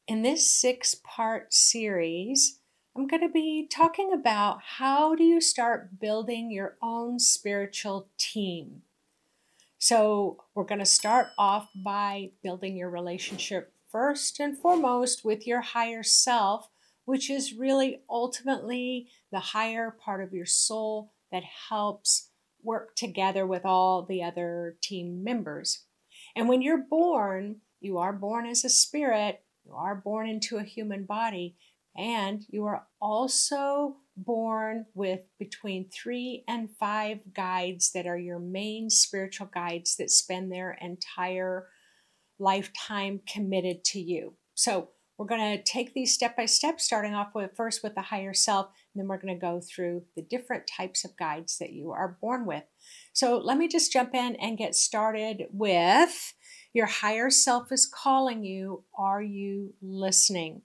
In this 6-part series, I'm going to be talking about how do you start building your own spiritual team. So, we're going to start off by building your relationship first and foremost with your higher self, which is really ultimately the higher part of your soul that helps work together with all the other team members. And when you're born, you are born as a spirit, you are born into a human body, and you are also born with between 3 and 5 guides that are your main spiritual guides that spend their entire lifetime committed to you. So we're going to take these step by step, starting off with first with the higher self, and then we're going to go through the different types of guides that you are born with. So let me just jump in and get started with your higher self is calling you. Are you listening?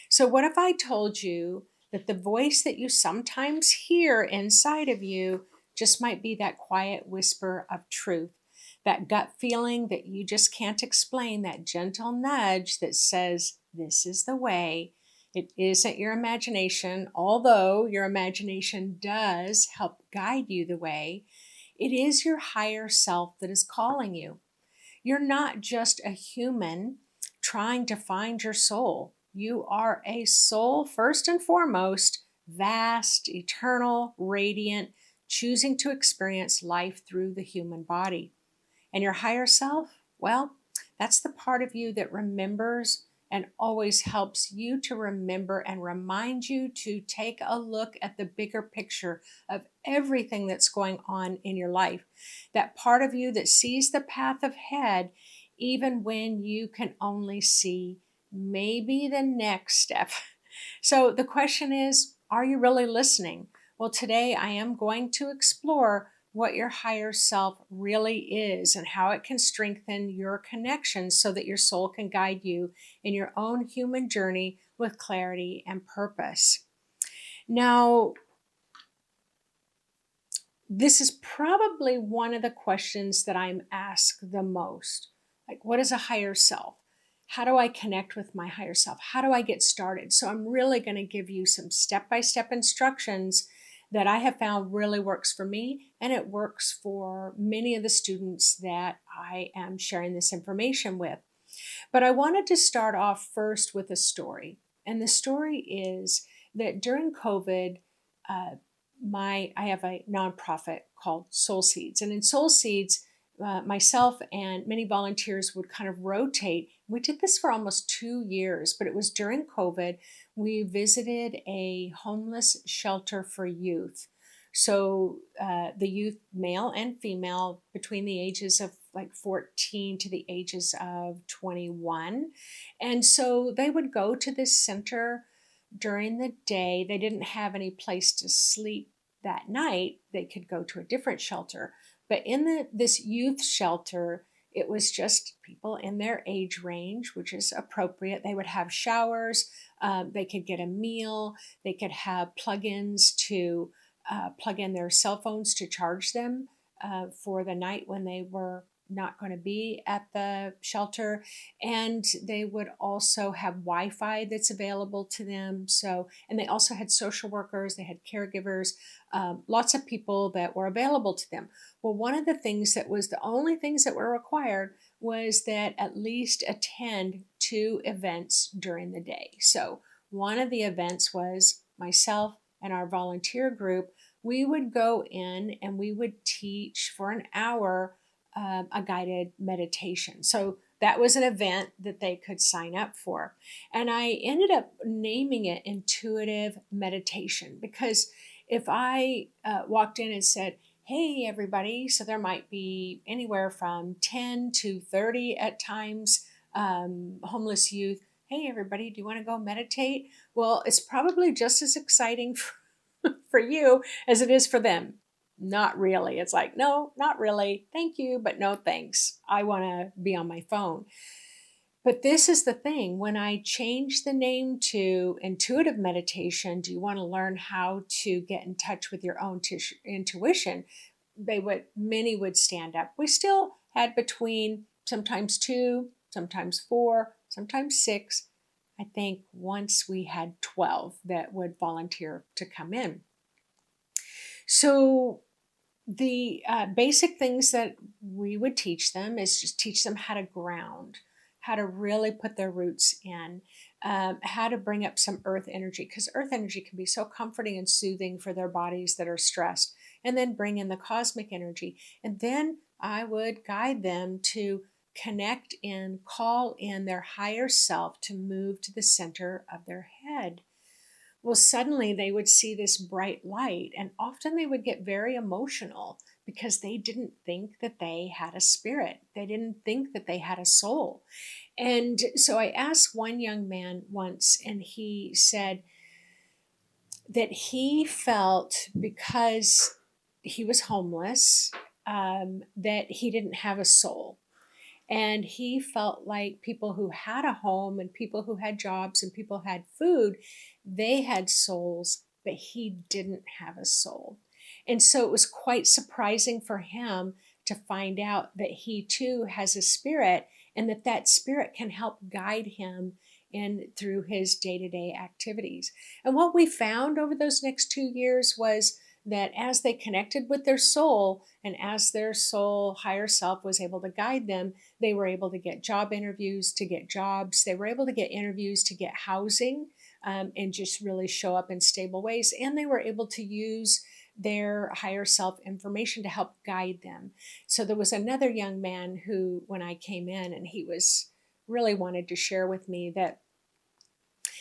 So, what if I told you that the voice that you sometimes hear inside of you just might be that quiet whisper of truth, that gut feeling that you just can't explain, that gentle nudge that says, "This is the way." It isn't your imagination, although your imagination does help guide you the way. It is your higher self that is calling you. You're not just a human trying to find your soul. You are a soul, first and foremost, vast, eternal, radiant, choosing to experience life through the human body. And your higher self, well, that's the part of you that remembers and always helps you to remember and remind you to take a look at the bigger picture of everything that's going on in your life. That part of you that sees the path ahead, even when you can only see maybe the next step. So the question is, are you really listening? Well, today I am going to explore what your higher self really is and how it can strengthen your connections so that your soul can guide you in your own human journey with clarity and purpose. Now, this is probably one of the questions that I'm asked the most. Like, what is a higher self? How do I connect with my higher self? How do I get started? So, I'm really going to give you some step by step instructions that I have found really works for me, and it works for many of the students that I am sharing this information with. But I wanted to start off first with a story. And the story is that during COVID, uh, I have a nonprofit called Soul Seeds, and in Soul Seeds, myself and many volunteers would kind of rotate. We did this for almost 2 years, but it was during COVID. We visited a homeless shelter for youth. So the youth, male and female, between the ages of like 14 to the ages of 21. And so they would go to this center during the day. They didn't have any place to sleep that night. They could go to a different shelter. But in this youth shelter, it was just people in their age range, which is appropriate. They would have showers, they could get a meal, they could have plug-ins to plug in their cell phones to charge them for the night when they were not going to be at the shelter. And they would also have Wi-Fi that's available to them. So, and they also had social workers, they had caregivers, lots of people that were available to them. Well, one of the things that was the only things that were required was that at least attend 2 events during the day. So one of the events was myself and our volunteer group. We would go in and we would teach for an hour a guided meditation. So that was an event that they could sign up for. And I ended up naming it intuitive meditation because if I walked in and said, "Hey, everybody," so there might be anywhere from 10 to 30 at times homeless youth. "Hey, everybody, do you want to go meditate?" Well, it's probably just as exciting for you as it is for them. Not really. It's like, no, not really. Thank you, but no thanks. I want to be on my phone. But this is the thing. When I changed the name to intuitive meditation, do you want to learn how to get in touch with your own intuition? Many would stand up. We still had between sometimes 2, sometimes 4, sometimes 6 I think once we had 12 that would volunteer to come in. So the basic things that we would teach them is just teach them how to ground, how to really put their roots in, how to bring up some earth energy, because earth energy can be so comforting and soothing for their bodies that are stressed, and then bring in the cosmic energy. And then I would guide them to connect in, call in their higher self to move to the center of their head. Well, suddenly they would see this bright light, and often they would get very emotional because they didn't think that they had a spirit. They didn't think that they had a soul. And so I asked one young man once, and he said that he felt because he was homeless, that he didn't have a soul. And he felt like people who had a home and people who had jobs and people who had food, they had souls, but he didn't have a soul. And so it was quite surprising for him to find out that he too has a spirit, and that that spirit can help guide him in through his day-to-day activities. And what we found over those next 2 years was that as they connected with their soul, and as their soul higher self was able to guide them, they were able to get job interviews, to get jobs. They were able to get interviews to get housing, and just really show up in stable ways. And they were able to use their higher self information to help guide them. So there was another young man who, when I came in, and he was really wanted to share with me that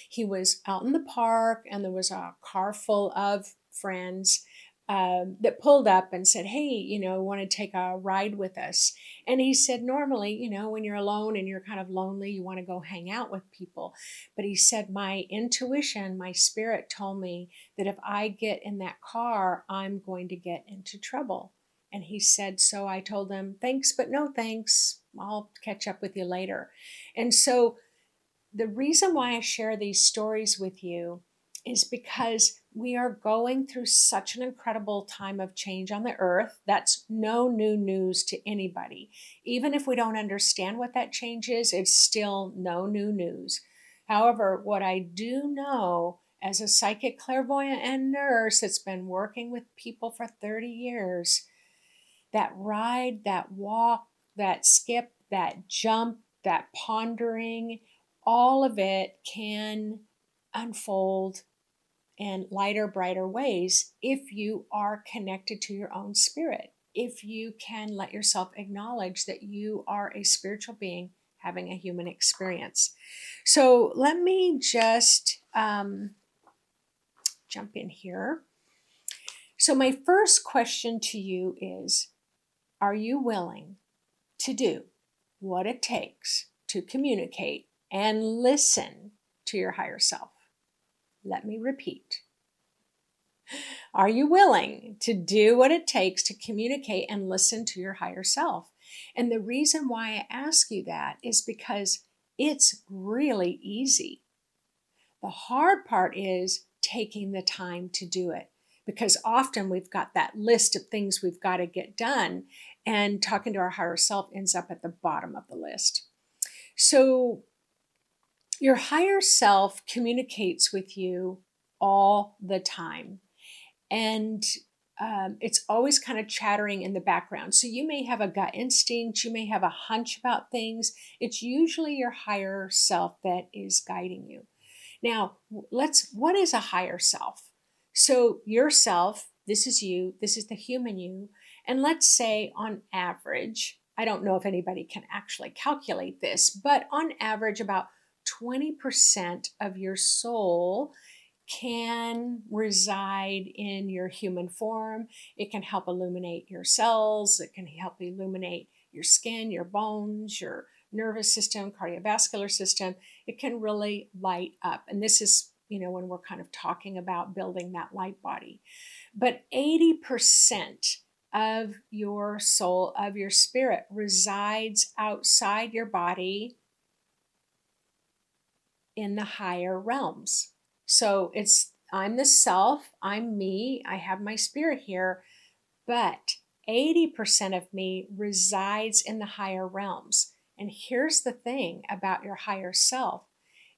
he was out in the park and there was a car full of friends, that pulled up and said, "Hey, want to take a ride with us?" And he said, normally, when you're alone and you're kind of lonely, you want to go hang out with people. But he said, my intuition, my spirit told me that if I get in that car, I'm going to get into trouble. And he said, so I told him, thanks, but no thanks. I'll catch up with you later. And so the reason why I share these stories with you is because we are going through such an incredible time of change on the earth. That's no new news to anybody. Even if we don't understand what that change is, it's still no new news. However, what I do know as a psychic clairvoyant and nurse that's been working with people for 30 years, that ride, that walk, that skip, that jump, that pondering, all of it can unfold in lighter, brighter ways if you are connected to your own spirit, if you can let yourself acknowledge that you are a spiritual being having a human experience. So let me just jump in here. So, my first question to you is, are you willing to do what it takes to communicate and listen to your higher self? Let me repeat. Are you willing to do what it takes to communicate and listen to your higher self? And the reason why I ask you that is because it's really easy. The hard part is taking the time to do it, because often we've got that list of things we've got to get done, and talking to our higher self ends up at the bottom of the list. So your higher self communicates with you all the time. And it's always kind of chattering in the background. So you may have a gut instinct, you may have a hunch about things. It's usually your higher self that is guiding you. Now, what is a higher self? So yourself, this is you, this is the human you. And let's say on average, I don't know if anybody can actually calculate this, but on average, about 20% of your soul can reside in your human form. It can help illuminate your cells. It can help illuminate your skin, your bones, your nervous system, cardiovascular system. It can really light up. And this is, when we're kind of talking about building that light body. But 80% of your soul, of your spirit, resides outside your body in the higher realms. So I'm the self, I'm me, I have my spirit here, but 80% of me resides in the higher realms. And here's the thing about your higher self.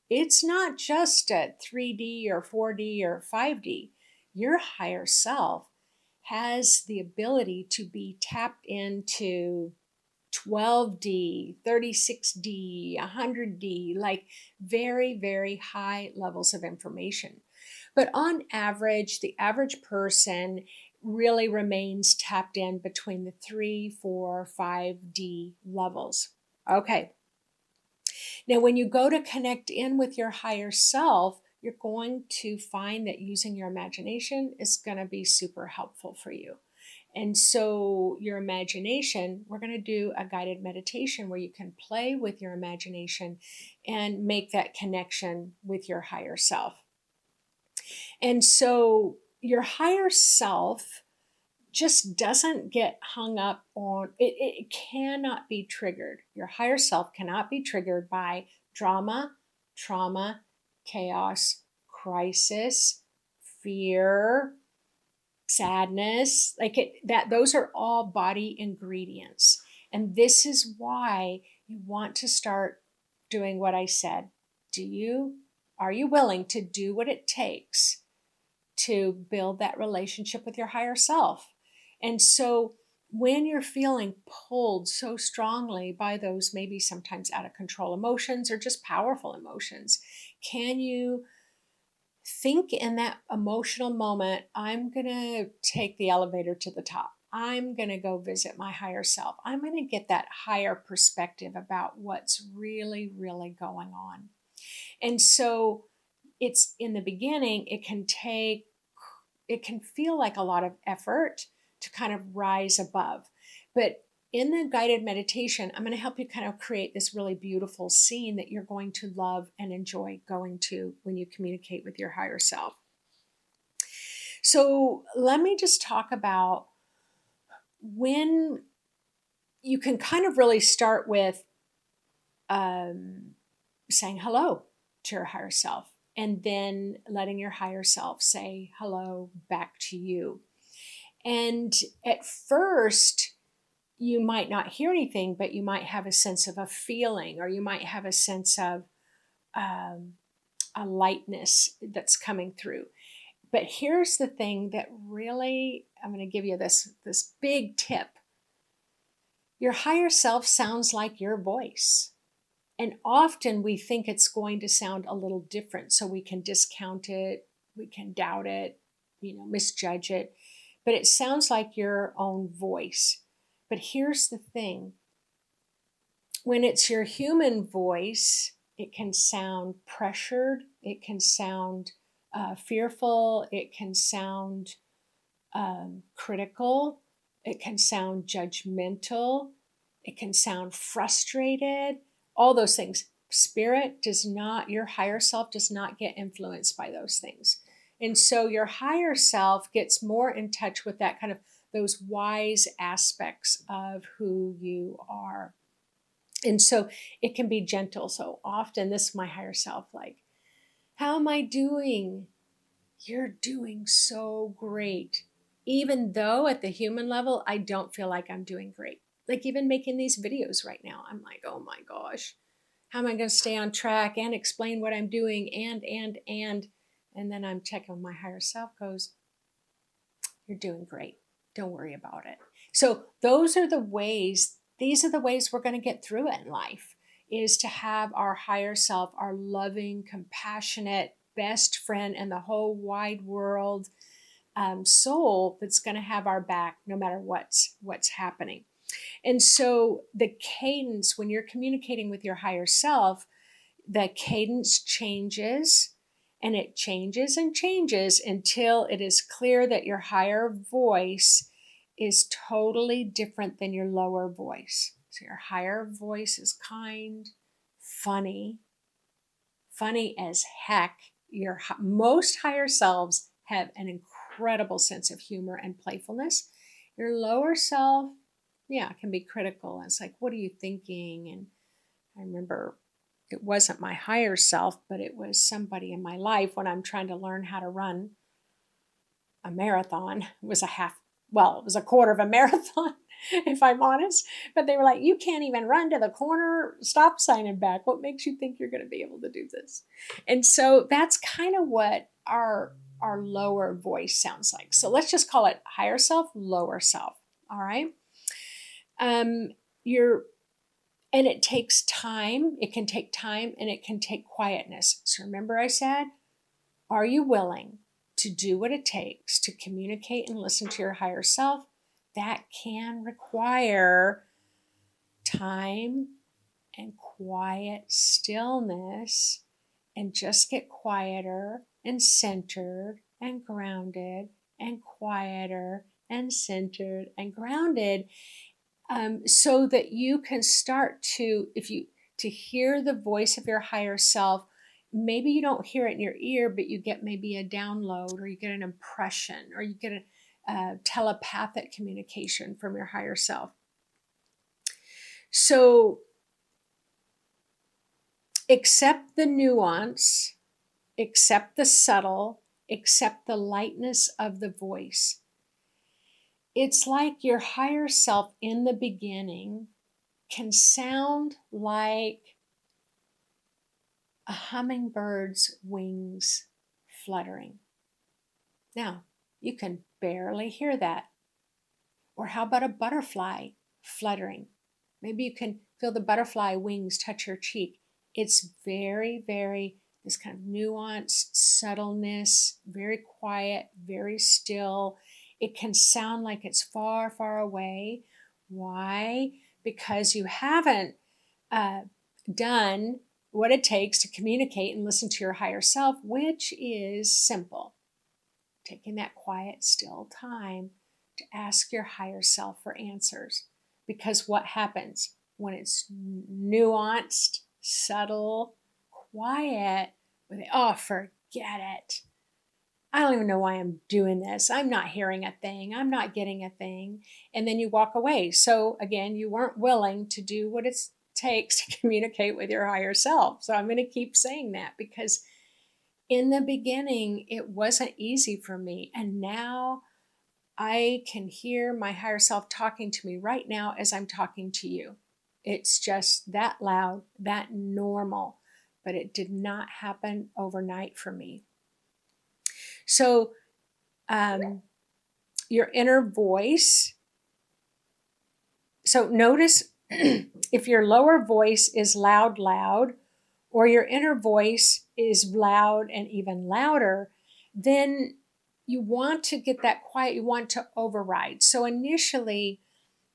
It's not just at 3D or 4D or 5D. Your higher self has the ability to be tapped into 12D, 36D, 100D, like very, very high levels of information. But on average, the average person really remains tapped in between the 3, 4, 5D levels. Okay. Now, when you go to connect in with your higher self, you're going to find that using your imagination is going to be super helpful for you. And so, your imagination, we're going to do a guided meditation where you can play with your imagination and make that connection with your higher self. And so, your higher self just doesn't get hung up on it. It cannot be triggered. Your higher self cannot be triggered by drama, trauma, chaos, crisis, fear, sadness, like it, that those are all body ingredients. And this is why you want to start doing what I said. Are you willing to do what it takes to build that relationship with your higher self? And so when you're feeling pulled so strongly by those maybe sometimes out of control emotions or just powerful emotions, can you think in that emotional moment, I'm going to take the elevator to the top. I'm going to go visit my higher self. I'm going to get that higher perspective about what's really, really going on. And so it's in the beginning, it can feel like a lot of effort to kind of rise above. But in the guided meditation, I'm going to help you kind of create this really beautiful scene that you're going to love and enjoy going to when you communicate with your higher self. So let me just talk about when you can kind of really start with saying hello to your higher self and then letting your higher self say hello back to you. And at first, you might not hear anything, but you might have a sense of a feeling, or you might have a sense of a lightness that's coming through. But here's the thing that really, I'm going to give you this big tip. Your higher self sounds like your voice. And often we think it's going to sound a little different, so we can discount it, we can doubt it, misjudge it. But it sounds like your own voice. But here's the thing. When it's your human voice, it can sound pressured, it can sound fearful, it can sound critical, it can sound judgmental, it can sound frustrated, all those things. Your higher self does not get influenced by those things. And so your higher self gets more in touch with that kind of those wise aspects of who you are. And so it can be gentle. So often this is my higher self, like, how am I doing? You're doing so great. Even though at the human level, I don't feel like I'm doing great. Like even making these videos right now, I'm like, oh my gosh, how am I going to stay on track and explain what I'm doing and then I'm checking my higher self goes, you're doing great. Don't worry about it. So these are the ways we're going to get through it in life, is to have our higher self, our loving, compassionate, best friend in the whole wide world, soul that's going to have our back no matter what's happening. And so the cadence, when you're communicating with your higher self, the cadence changes, and it changes and changes until it is clear that your higher voice is totally different than your lower voice. So your higher voice is kind, funny as heck. Most higher selves have an incredible sense of humor and playfulness. Your lower self, can be critical. It's like, what are you thinking? And I remember it wasn't my higher self, but it was somebody in my life when I'm trying to learn how to run a marathon. It was a quarter of a marathon. if I'm honest. But they were like, you can't even run to the corner stop sign and back. What makes you think you're going to be able to do this? And so that's kind of what our lower voice sounds like. So let's just call it higher self, lower self. All right. Um, you're and it takes time. It can take time and it can take quietness. So remember, I said, are you willing to do what it takes to communicate and listen to your higher self? That can require time and quiet stillness, and just get quieter and centered and grounded and quieter and centered and grounded, so that you can start to, to hear the voice of your higher self. Maybe you don't hear it in your ear, but you get maybe a download, or you get an impression, or you get a telepathic communication from your higher self. So accept the nuance, accept the subtle, accept the lightness of the voice. It's like your higher self in the beginning can sound like a hummingbird's wings fluttering. Now, you can barely hear that. Or how about a butterfly fluttering? Maybe you can feel the butterfly wings touch your cheek. It's very, very, this kind of nuanced subtleness, very quiet, very still. It can sound like it's far, far away. Why? Because you haven't done what it takes to communicate and listen to your higher self, which is simple. Taking that quiet, still time to ask your higher self for answers. Because what happens when it's nuanced, subtle, quiet, oh, forget it. I don't even know why I'm doing this. I'm not hearing a thing. I'm not getting a thing. And then you walk away. So again, you weren't willing to do what it takes to communicate with your higher self. So I'm going to keep saying that, because in the beginning, it wasn't easy for me. And now I can hear my higher self talking to me right now as I'm talking to you. It's just that loud, that normal, but it did not happen overnight for me. So, your inner voice. So notice if your lower voice is loud, or your inner voice is loud and even louder, then you want to get that quiet, you want to override. So initially,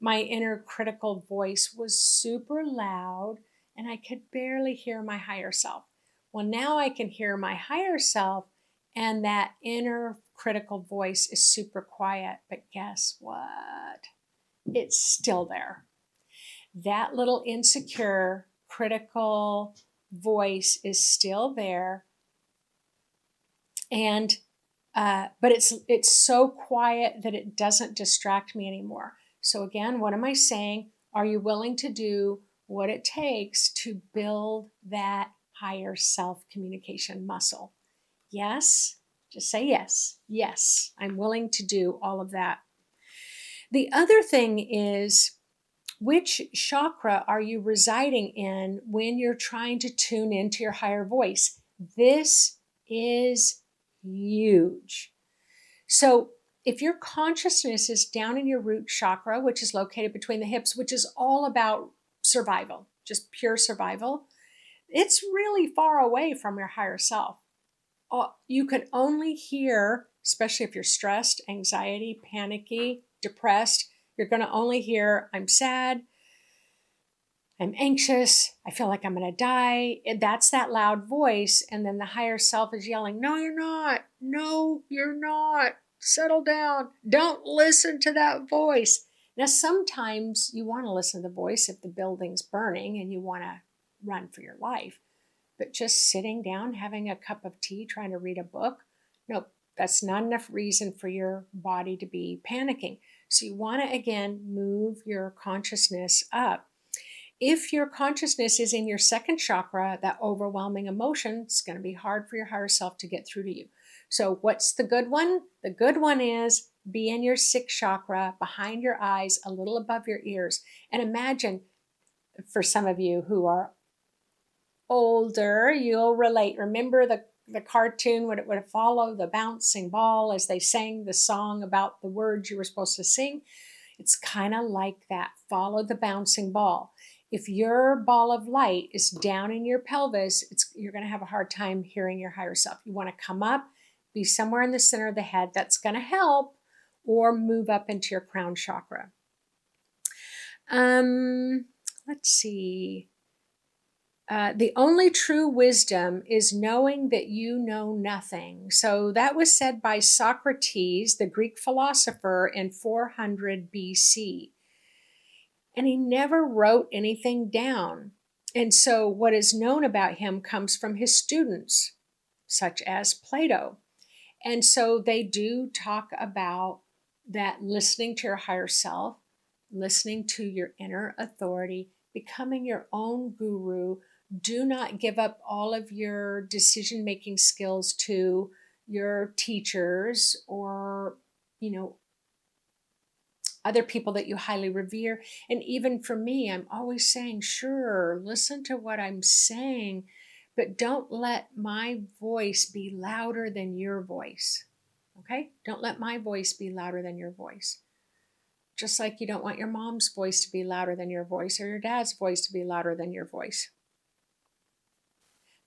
my inner critical voice was super loud and I could barely hear my higher self. Well, now I can hear my higher self, and that inner critical voice is super quiet. But guess what? It's still there. That little insecure, critical voice is still there. And but it's so quiet that it doesn't distract me anymore. So again, what am I saying? Are you willing to do what it takes to build that higher self communication muscle? Yes. Just say yes. Yes, I'm willing to do all of that. The other thing is, which chakra are you residing in when you're trying to tune into your higher voice? This is huge. So if your consciousness is down in your root chakra, which is located between the hips, which is all about survival, just pure survival, it's really far away from your higher self. You can only hear, especially if you're stressed, anxiety, panicky, depressed, you're going to only hear, I'm sad, I'm anxious, I feel like I'm going to die. That's that loud voice. And then the higher self is yelling, no, you're not. No, you're not. Settle down. Don't listen to that voice. Now, sometimes you want to listen to the voice if the building's burning and you want to run for your life. But just sitting down, having a cup of tea, trying to read a book, nope, that's not enough reason for your body to be panicking. So you want to, again, move your consciousness up. If your consciousness is in your second chakra, that overwhelming emotion, it's going to be hard for your higher self to get through to you. So what's the good one? The good one is be in your sixth chakra, behind your eyes, a little above your ears. And imagine, for some of you who are older, you'll relate. Remember the cartoon when it would follow the bouncing ball as they sang the song about the words you were supposed to sing? It's kind of like that. Follow the bouncing ball. If your ball of light is down in your pelvis, you're going to have a hard time hearing your higher self. You want to come up, be somewhere in the center of the head. That's going to help, or move up into your crown chakra. Let's see. The only true wisdom is knowing that you know nothing. So that was said by Socrates, the Greek philosopher, in 400 BC. And he never wrote anything down. And so what is known about him comes from his students, such as Plato. And so they do talk about that, listening to your higher self, listening to your inner authority, becoming your own guru. Do not give up all of your decision-making skills to your teachers or, other people that you highly revere. And even for me, I'm always saying, sure, listen to what I'm saying, but don't let my voice be louder than your voice. Okay? Don't let my voice be louder than your voice. Just like you don't want your mom's voice to be louder than your voice, or your dad's voice to be louder than your voice.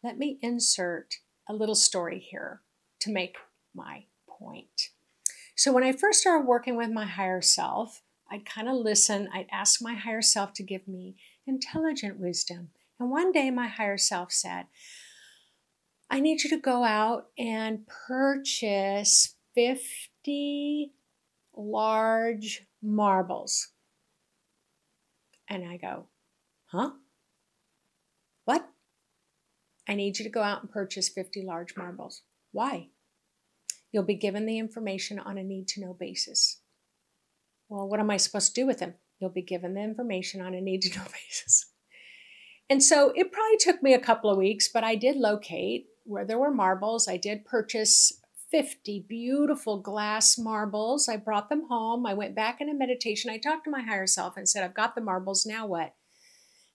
Let me insert a little story here to make my point. So when I first started working with my higher self, I'd kind of listen. I'd ask my higher self to give me intelligent wisdom. And one day my higher self said, I need you to go out and purchase 50 large marbles. And I go, huh? What? I need you to go out and purchase 50 large marbles. Why? You'll be given the information on a need-to-know basis. Well, what am I supposed to do with them? You'll be given the information on a need-to-know basis. And so it probably took me a couple of weeks, but I did locate where there were marbles. I did purchase 50 beautiful glass marbles. I brought them home. I went back into meditation. I talked to my higher self and said, I've got the marbles, now what?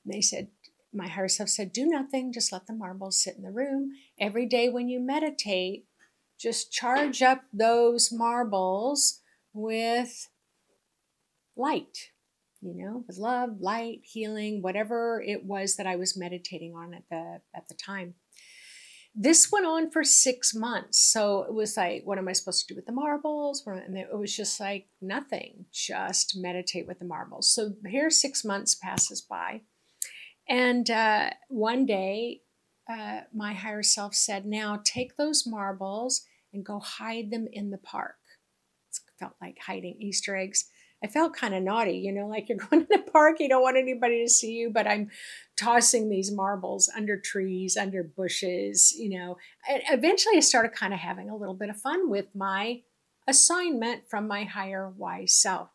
And they said, my higher self said, do nothing, just let the marbles sit in the room. Every day when you meditate, just charge up those marbles with light, with love, light, healing, whatever it was that I was meditating on at the time. This went on for 6 months. So it was like, what am I supposed to do with the marbles? And it was just like nothing, just meditate with the marbles. So here 6 months passes by. And one day, my higher self said, now take those marbles and go hide them in the park. It felt like hiding Easter eggs. I felt kind of naughty, like you're going to the park, you don't want anybody to see you, but I'm tossing these marbles under trees, under bushes, And eventually I started kind of having a little bit of fun with my assignment from my higher wise self.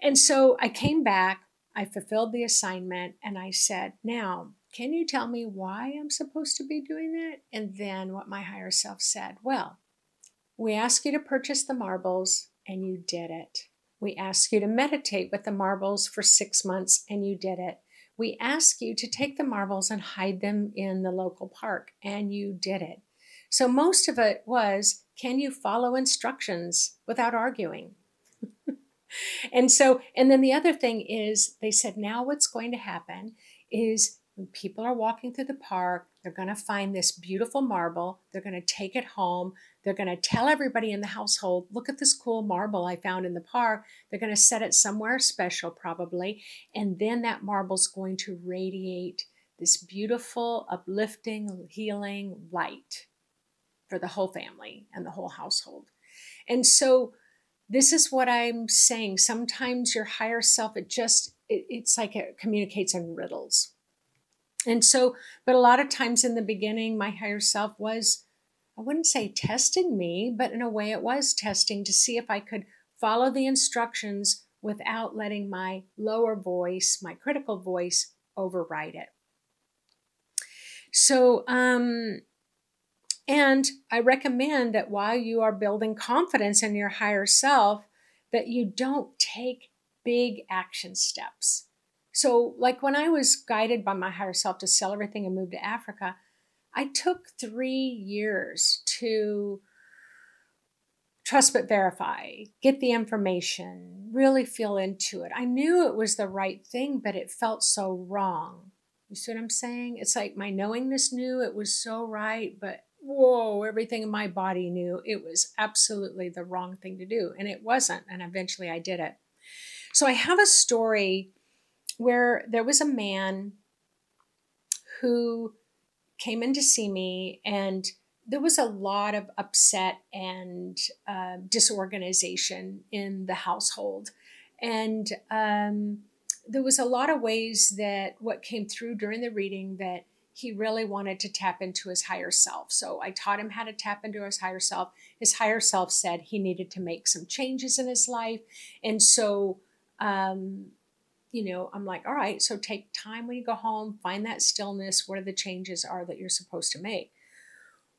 And so I came back, I fulfilled the assignment, and I said, now, can you tell me why I'm supposed to be doing that? And then what my higher self said, well, we asked you to purchase the marbles and you did it. We asked you to meditate with the marbles for 6 months and you did it. We asked you to take the marbles and hide them in the local park and you did it. So most of it was, can you follow instructions without arguing? And then the other thing is, they said, now what's going to happen is when people are walking through the park, they're going to find this beautiful marble. They're going to take it home. They're going to tell everybody in the household, look at this cool marble I found in the park. They're going to set it somewhere special probably. And then that marble's going to radiate this beautiful, uplifting, healing light for the whole family and the whole household. And so this is what I'm saying. Sometimes your higher self, it's like it communicates in riddles. And so, but a lot of times in the beginning, my higher self was, I wouldn't say testing me, but in a way it was testing to see if I could follow the instructions without letting my lower voice, my critical voice, override it. So, And I recommend that while you are building confidence in your higher self, that you don't take big action steps. So, like when I was guided by my higher self to sell everything and move to Africa, I took 3 years to trust but verify, get the information, really feel into it. I knew it was the right thing, but it felt so wrong. You see what I'm saying? It's like my knowingness knew it was so right, but whoa, everything in my body knew it was absolutely the wrong thing to do. And it wasn't. And eventually I did it. So I have a story where there was a man who came in to see me, and there was a lot of upset and disorganization in the household. And there was a lot of ways that what came through during the reading that he really wanted to tap into his higher self. So I taught him how to tap into his higher self. His higher self said he needed to make some changes in his life. And so, I'm like, all right, so take time when you go home, find that stillness. What are the changes are that you're supposed to make?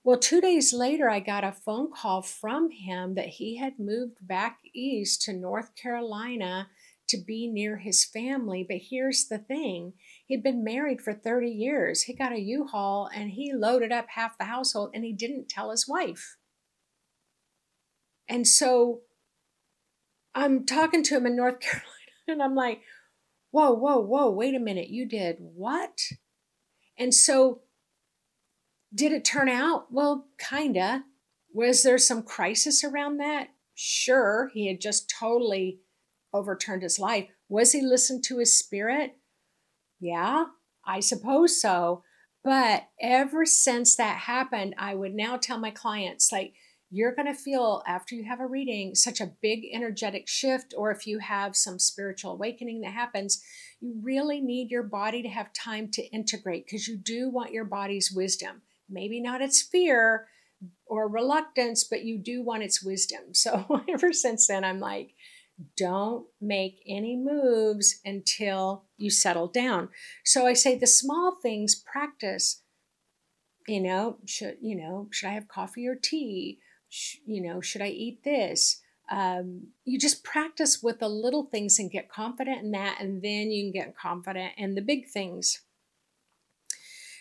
Well, 2 days later, I got a phone call from him that he had moved back east to North Carolina to be near his family. But here's the thing, he'd been married for 30 years. He got a U-Haul and he loaded up half the household and he didn't tell his wife. And so I'm talking to him in North Carolina and I'm like, whoa, whoa, whoa, wait a minute, you did what? And so did it turn out? Well, kinda. Was there some crisis around that? Sure, he had just totally overturned his life. Was he listened to his spirit? Yeah, I suppose so. But ever since that happened, I would now tell my clients, like, you're going to feel after you have a reading such a big energetic shift, or if you have some spiritual awakening that happens, you really need your body to have time to integrate because you do want your body's wisdom. Maybe not its fear or reluctance, but you do want its wisdom. So ever since then, I'm like, don't make any moves until you settle down. So I say the small things practice. Should I have coffee or tea? Should I eat this? You just practice with the little things and get confident in that, and then you can get confident in the big things.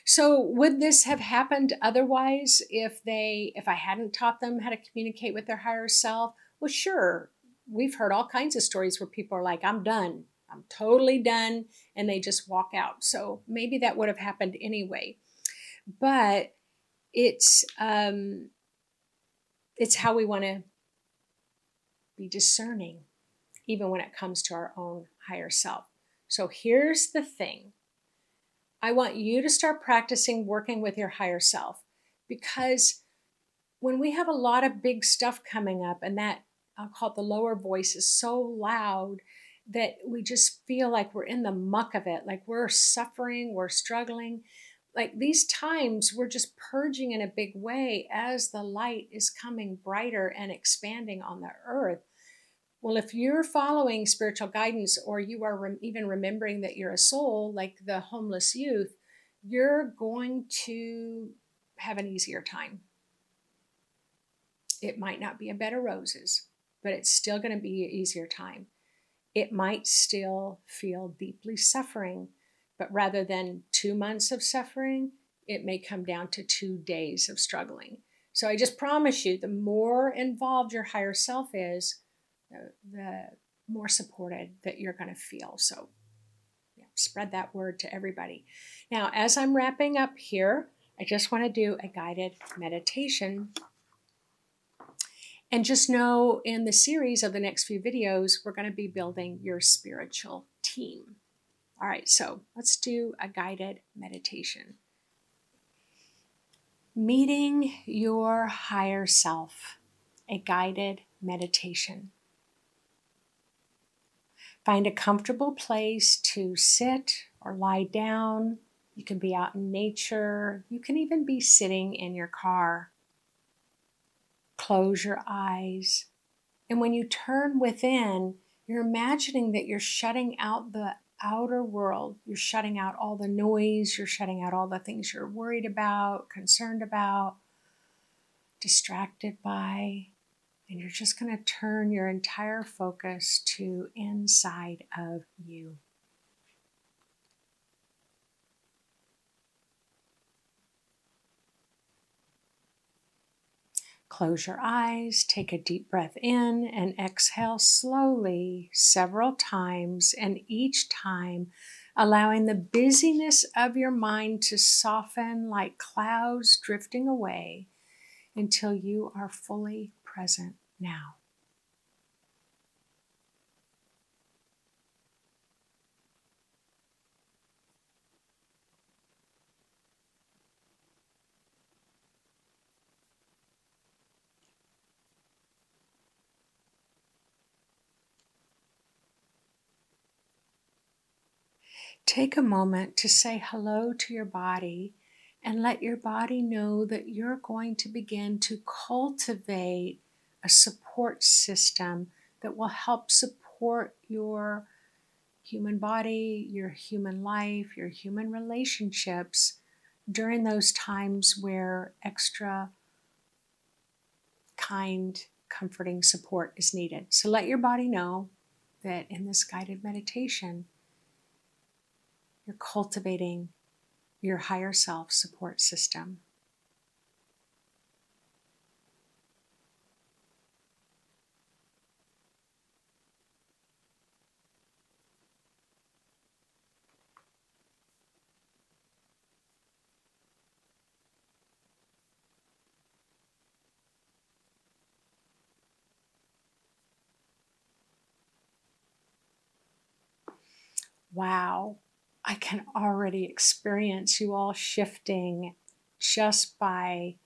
So would this have happened otherwise if I hadn't taught them how to communicate with their higher self? Well, sure. We've heard all kinds of stories where people are like, I'm done. I'm totally done. And they just walk out. So maybe that would have happened anyway. But it's how we want to be discerning, even when it comes to our own higher self. So here's the thing. I want you to start practicing working with your higher self, because when we have a lot of big stuff coming up and that I'll call it the lower voice is so loud that we just feel like we're in the muck of it, like we're suffering, we're struggling. Like these times, we're just purging in a big way as the light is coming brighter and expanding on the earth. Well, if you're following spiritual guidance, or you are even remembering that you're a soul, like the homeless youth, you're going to have an easier time. It might not be a bed of roses, but it's still going to be an easier time. It might still feel deeply suffering, but rather than 2 months of suffering, it may come down to 2 days of struggling. So I just promise you, the more involved your higher self is, the more supported that you're going to feel. So spread that word to everybody. Now, as I'm wrapping up here, I just want to do a guided meditation. And just know in the series of the next few videos, we're going to be building your spiritual team. All right, so let's do a guided meditation. Meeting your higher self, a guided meditation. Find a comfortable place to sit or lie down. You can be out in nature. You can even be sitting in your car. Close your eyes. And when you turn within, you're imagining that you're shutting out the outer world. You're shutting out all the noise. You're shutting out all the things you're worried about, concerned about. distracted by, and you're just going to turn your entire focus to inside of you. Close your eyes, take a deep breath in, and exhale slowly several times, and each time allowing the busyness of your mind to soften like clouds drifting away until you are fully present now. Take a moment to say hello to your body and let your body know that you're going to begin to cultivate a support system that will help support your human body, your human life, your human relationships during those times where extra kind, comforting support is needed. So let your body know that in this guided meditation, you're cultivating your higher self support system. Wow, I can already experience you all shifting just by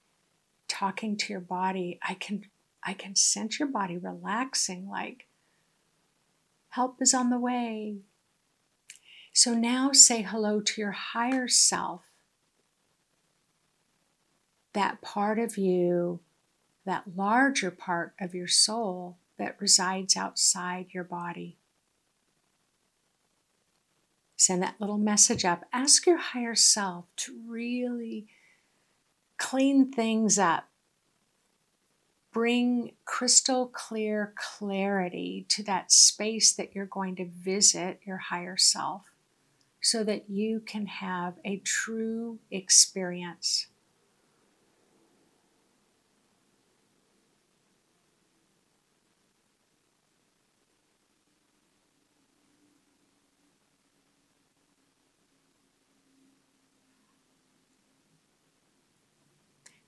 talking to your body. I can sense your body relaxing, like help is on the way. So now say hello to your higher self, that part of you, that larger part of your soul that resides outside your body. Send that little message up. Ask your higher self to really clean things up. Bring crystal clear clarity to that space that you're going to visit your higher self so that you can have a true experience.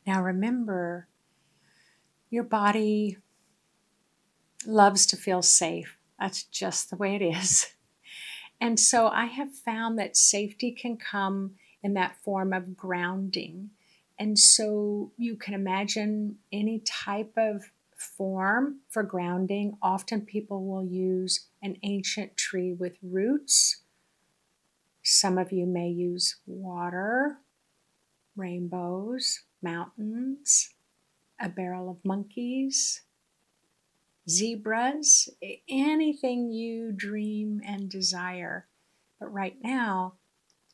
Now remember, your body loves to feel safe. That's just the way it is. And so I have found that safety can come in that form of grounding. And so you can imagine any type of form for grounding. Often people will use an ancient tree with roots. Some of you may use water, rainbows, mountains, a barrel of monkeys, zebras, anything you dream and desire. But right now,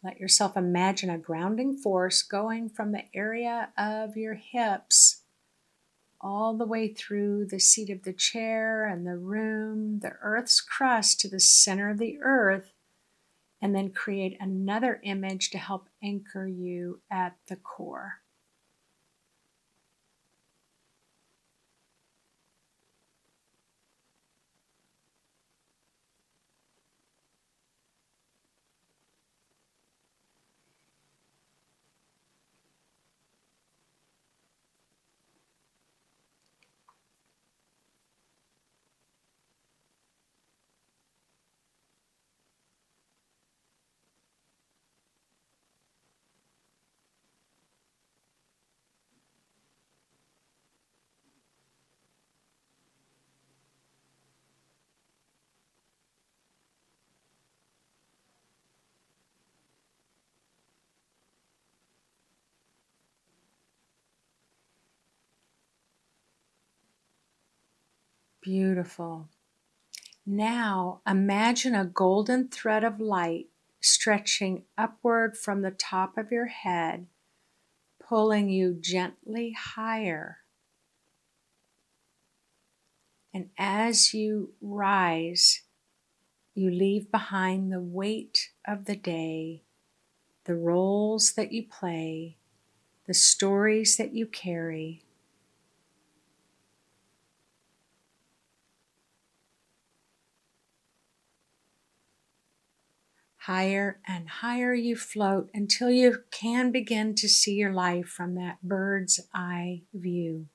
let yourself imagine a grounding force going from the area of your hips all the way through the seat of the chair and the room, the earth's crust to the center of the earth, and then create another image to help anchor you at the core. Beautiful. Now imagine a golden thread of light stretching upward from the top of your head, pulling you gently higher And as you rise, you leave behind the weight of the day, the roles that you play, the stories that you carry. Higher and higher you float until you can begin to see your life from that bird's eye view.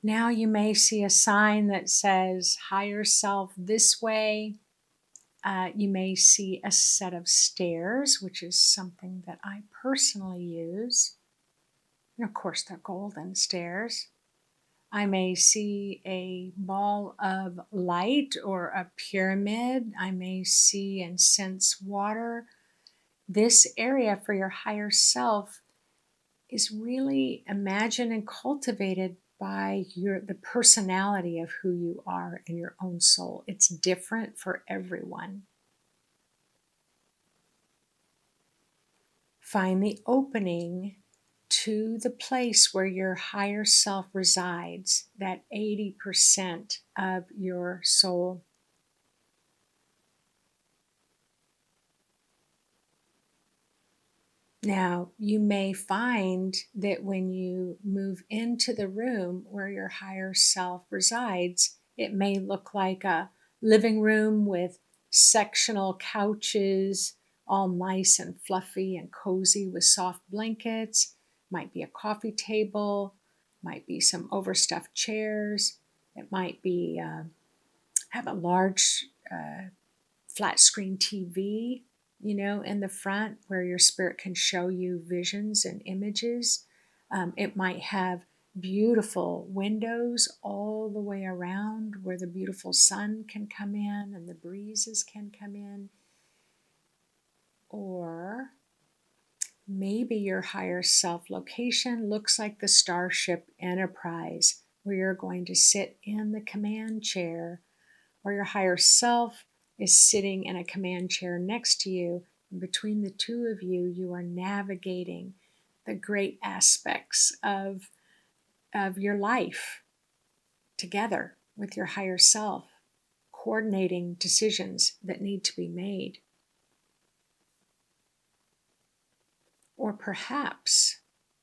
Now you may see a sign that says higher self this way. You may see a set of stairs, which is something that I personally use. And of course, they're golden stairs. I may see a ball of light or a pyramid. I may see and sense water. This area for your higher self is really imagined and cultivated by the personality of who you are in your own soul. It's different for everyone. Find the opening to the place where your higher self resides, that 80% of your soul. Now, you may find that when you move into the room where your higher self resides, it may look like a living room with sectional couches, all nice and fluffy and cozy with soft blankets. Might be a coffee table, might be some overstuffed chairs. It might be have a large flat screen TV, in the front where your spirit can show you visions and images. It might have beautiful windows all the way around where the beautiful sun can come in and the breezes can come in. Or maybe your higher self location looks like the Starship Enterprise, where you're going to sit in the command chair, or your higher self is sitting in a command chair next to you. And between the two of you, you are navigating the great aspects of your life together with your higher self, coordinating decisions that need to be made. Or perhaps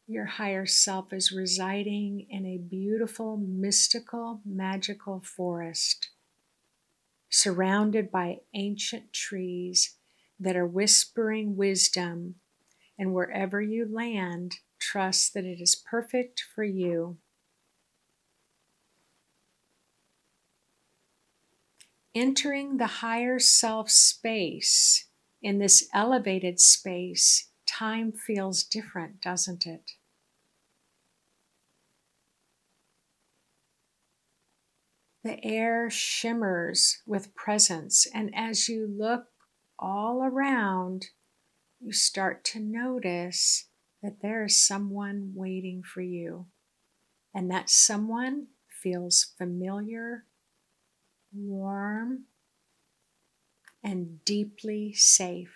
your higher self is residing in a beautiful, mystical, magical forest, surrounded by ancient trees that are whispering wisdom, and wherever you land, trust that it is perfect for you. Entering the higher self space, in this elevated space, time feels different, doesn't it? The air shimmers with presence, and as you look all around, you start to notice that there is someone waiting for you, and that someone feels familiar, warm, and deeply safe.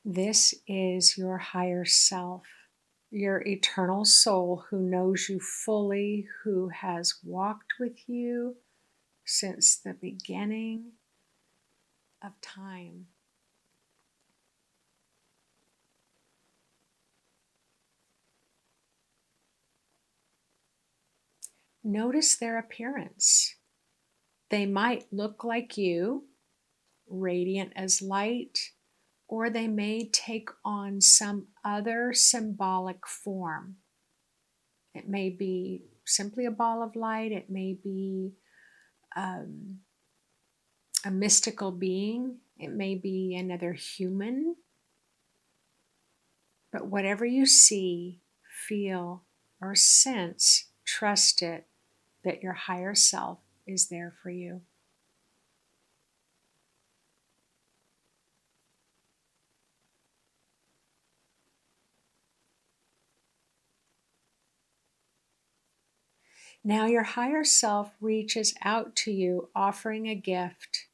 This is your higher self, your eternal soul who knows you fully, who has walked with you since the beginning of time. Notice their appearance. They might look like you, radiant as light, or they may take on some other symbolic form. It may be simply a ball of light, it may be a mystical being, it may be another human. But whatever you see, feel, or sense, trust it that your higher self is there for you. Now your higher self reaches out to you, offering a gift.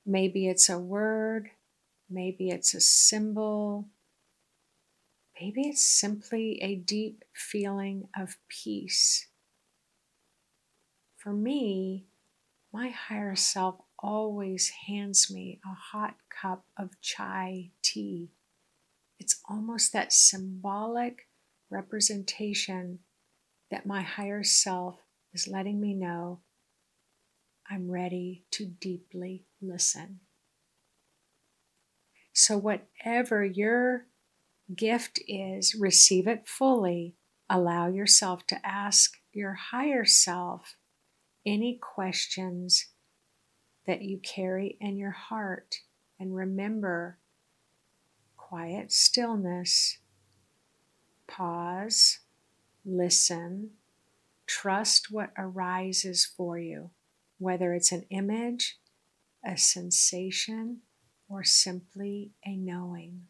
Maybe it's a word, maybe it's a symbol, maybe it's simply a deep feeling of peace. For me, my higher self always hands me a hot cup of chai tea. It's almost that symbolic representation that my higher self is letting me know I'm ready to deeply listen. So, whatever your gift is, receive it fully. Allow yourself to ask your higher self any questions that you carry in your heart. And remember, quiet stillness, pause, listen, trust what arises for you, whether it's an image, a sensation, or simply a knowing.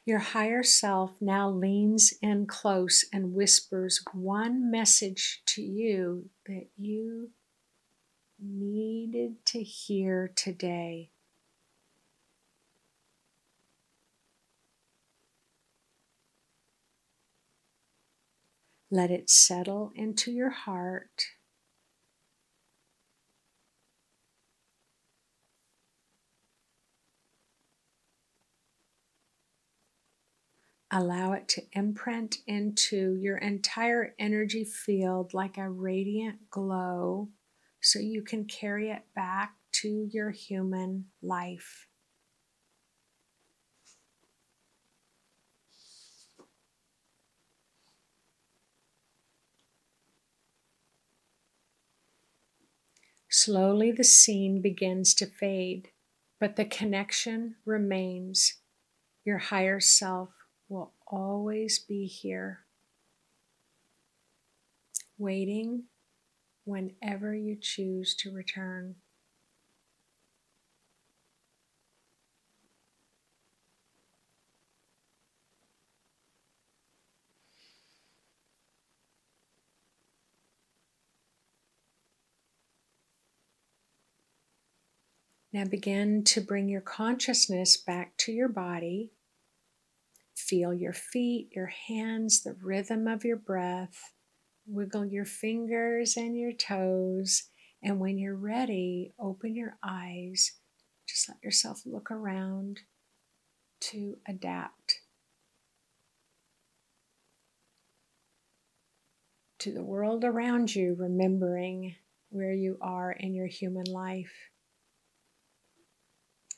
Your higher self now leans in close and whispers one message to you that you needed to hear today. Let it settle into your heart. Allow it to imprint into your entire energy field like a radiant glow so you can carry it back to your human life. Slowly the scene begins to fade, but the connection remains. Your higher self will always be here, waiting whenever you choose to return. Now begin to bring your consciousness back to your body. Feel your feet, your hands, the rhythm of your breath. Wiggle your fingers and your toes. And when you're ready, open your eyes. Just let yourself look around to adapt to the world around you, remembering where you are in your human life.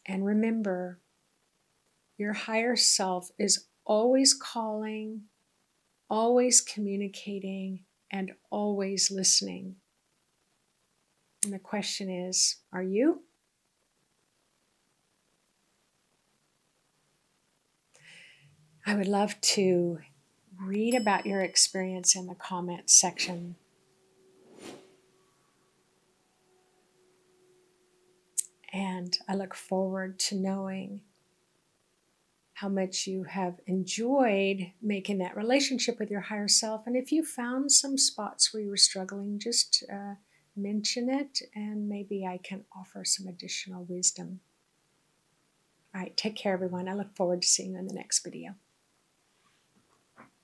And remember, your higher self is always calling, always communicating, and always listening. And the question is, are you? I would love to read about your experience in the comments section. And I look forward to knowing how much you have enjoyed making that relationship with your higher self. And if you found some spots where you were struggling, just mention it and maybe I can offer some additional wisdom. All right, take care, everyone. I look forward to seeing you in the next video.